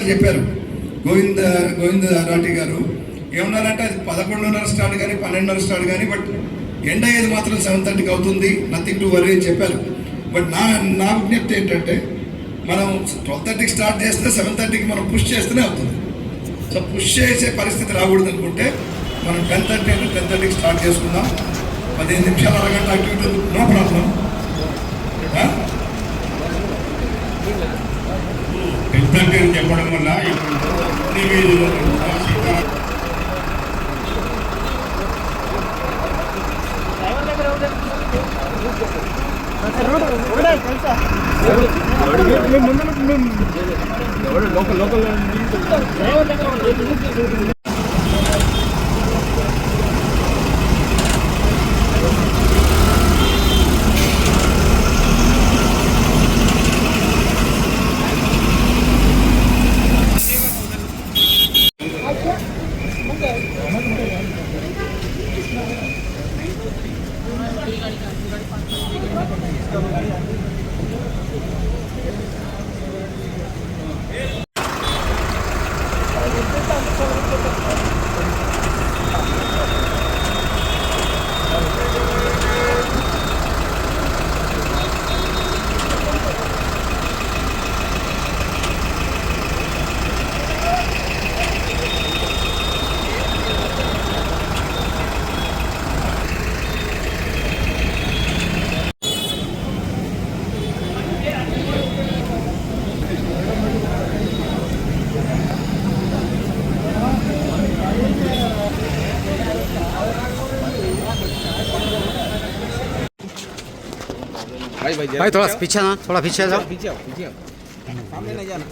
చెప్పారు గోవింద రాఠీ గారు ఏమన్నారంటే అది 11:30 స్టార్ట్ కానీ 12:30 స్టార్ట్ కానీ బట్ ఎండ్ అయ్యేది మాత్రం 7:30కి అవుతుంది, నథింగ్ టు వరీ అని చెప్పారు. బట్ నా విజ్ఞప్తి ఏంటంటే మనం 12:30కి స్టార్ట్ చేస్తే 7:30కి మనం పుష్ చేస్తూనే అవుతుంది. సో పుష్ చేసే పరిస్థితి రాకూడదు అనుకుంటే మనం 10:30 అంటే 10:30కి స్టార్ట్ చేసుకుందాం. 15 నిమిషాలు అరగంట యాక్టివిటీ నో ప్రాబ్లం. 10:30 అని చెప్పడం వల్ల లోకల్ भाई थोड़ा पीछे ना, थोड़ा पीछे जाओ। पीछे सामने नहीं जाना।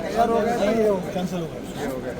तैयार हो गया, कैंसिल हो गया।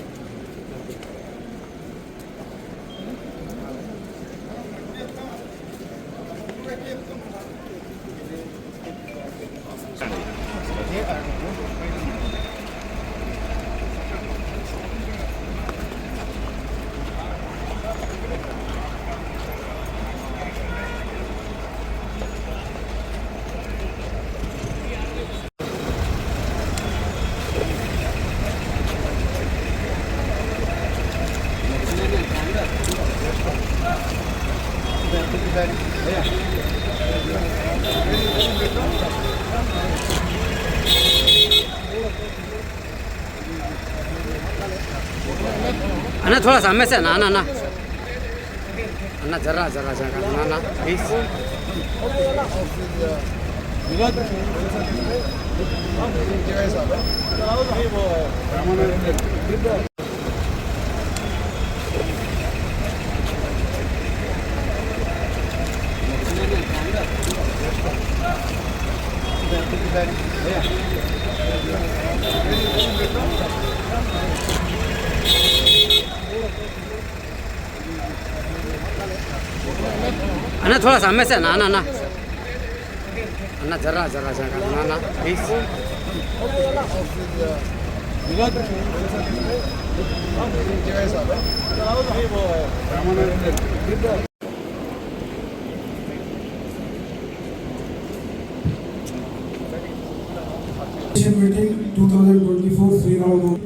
अन्ना थोड़ा सामने से ना ना ना अन्ना जरा जरा जरा ना ना प्लीज। अन्ना थोड़ा सामने से ना ना ना अन्ना जरा जरा जरा ना ना प्लीज। మీటింగ్ 2024 శ్రీరామనవమి.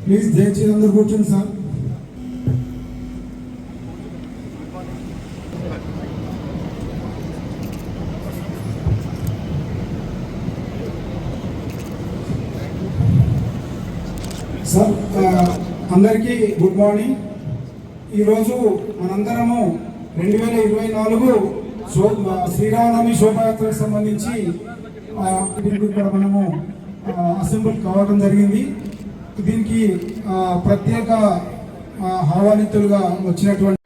ప్లీజ్ దయచేసి అందరూ కూర్చోండి సార్. సార్ అందరికీ గుడ్ మార్నింగ్. ఈరోజు మనందరము 2024 శ్రీరామనవమి శోభాయాత్రకు సంబంధించి ఇక్కడ మనము అసెంబ్లీ కావడం జరిగింది. దీనికి ప్రత్యేక ఆహ్వానితులుగా వచ్చినటువంటి